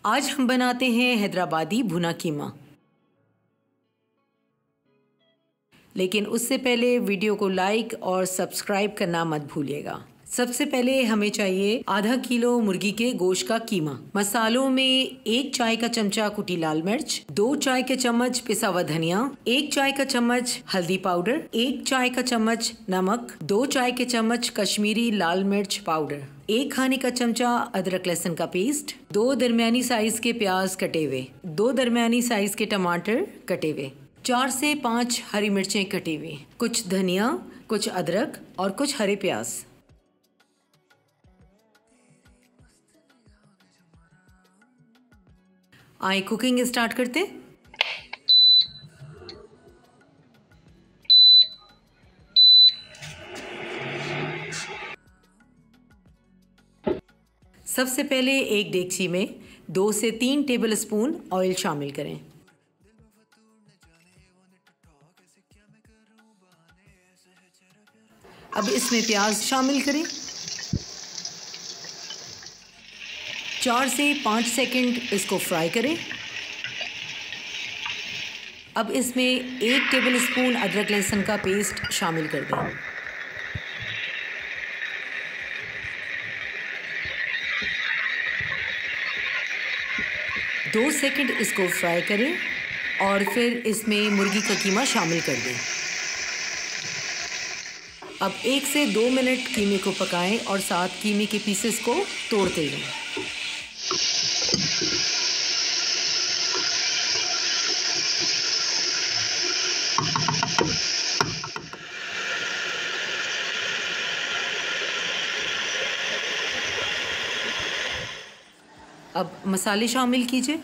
आज हम बनाते हैं हैदराबादी भुना कीमा। लेकिन उससे पहले वीडियो को लाइक और सब्सक्राइब करना मत भूलिएगा। सबसे पहले हमें चाहिए आधा किलो मुर्गी के गोश्त का कीमा। मसालों में 1 चाय का चमचा कुटी लाल मिर्च, 2 चाय के चम्मच पिसा हुआ धनिया, 1 चाय का चम्मच हल्दी पाउडर, 1 चाय का चम्मच नमक, 2 चाय के चम्मच कश्मीरी लाल मिर्च पाउडर, 1 खाने का चमचा अदरक लहसुन का पेस्ट, 2 दरमियानी साइज के प्याज कटे हुए, 2 दरमियानी साइज के टमाटर कटे हुए, 4 से 5 हरी मिर्चें कटी हुई, कुछ धनिया, कुछ अदरक और कुछ हरे प्याज। आइए कुकिंग स्टार्ट करते। सबसे पहले एक देगची में 2 से 3 टेबलस्पून ऑयल शामिल करें। अब इसमें प्याज शामिल करें। 4 से 5 सेकंड इसको फ्राई करें। अब इसमें 1 टेबलस्पून अदरक लहसुन का पेस्ट शामिल कर दें। दो सेकंड इसको फ्राई करें और फिर इसमें मुर्गी का कीमा शामिल कर दें। अब 1 से 2 मिनट कीमे को पकाएं और साथ कीमे के पीसेस को तोड़ते रहें। अब मसाले शामिल कीजिए।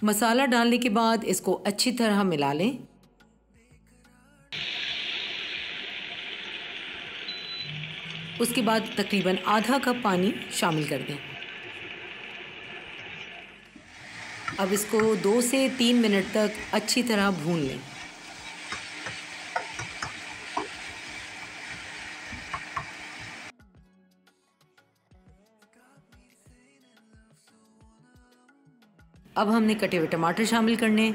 मसाला डालने के बाद इसको अच्छी तरह मिला लें। उसके बाद तकरीबन आधा कप पानी शामिल कर दें। अब इसको 2 से 3 मिनट तक अच्छी तरह भून लें। अब हमने कटे हुए टमाटर शामिल करने।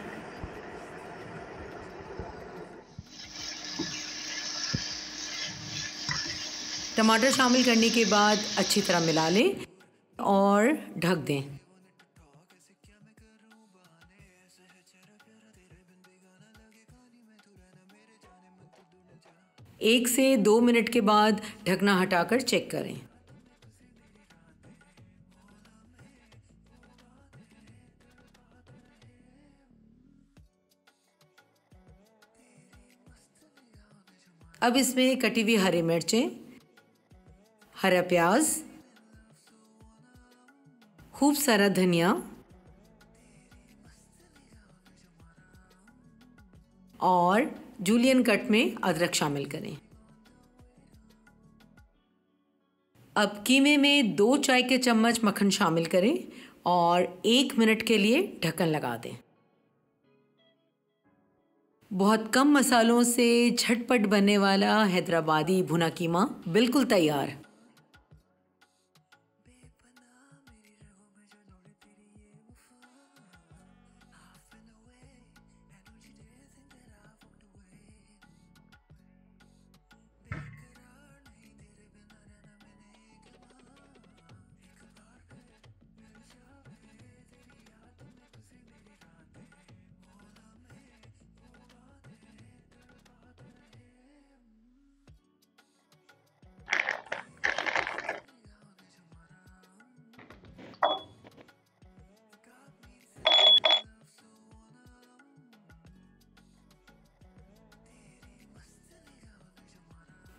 टमाटर शामिल करने के बाद अच्छी तरह मिला लें और ढक दें। एक से 2 मिनट के बाद ढकना हटाकर चेक करें। अब इसमें कटी हुई हरी मिर्चें, हरा प्याज, खूब सारा धनिया और जूलियन कट में अदरक शामिल करें। अब कीमे में 2 चाय के चम्मच मक्खन शामिल करें और 1 मिनट के लिए ढक्कन लगा दें। बहुत कम मसालों से झटपट बनने वाला हैदराबादी भुना कीमा बिल्कुल तैयार।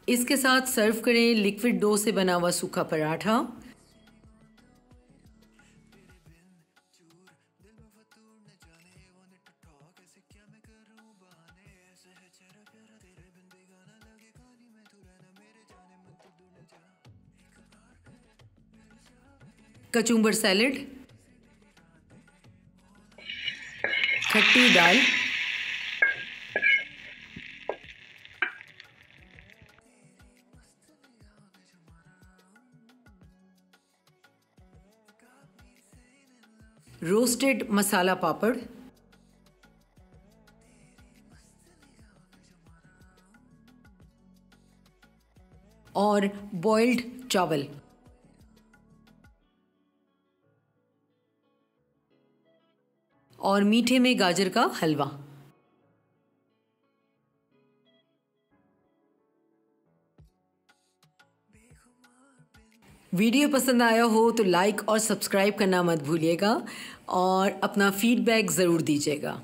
इसके साथ सर्व करें लिक्विड डो से बना हुआ सूखा पराठा। कचुम्बर सैलेड, खट्टी दाल, रोस्टेड मसाला पापड़, और बॉइल्ड चावल। और मीठे में गाजर का हलवा। वीडियो पसंद आया हो तो लाइक और सब्सक्राइब करना मत भूलिएगा और अपना फीडबैक ज़रूर दीजिएगा।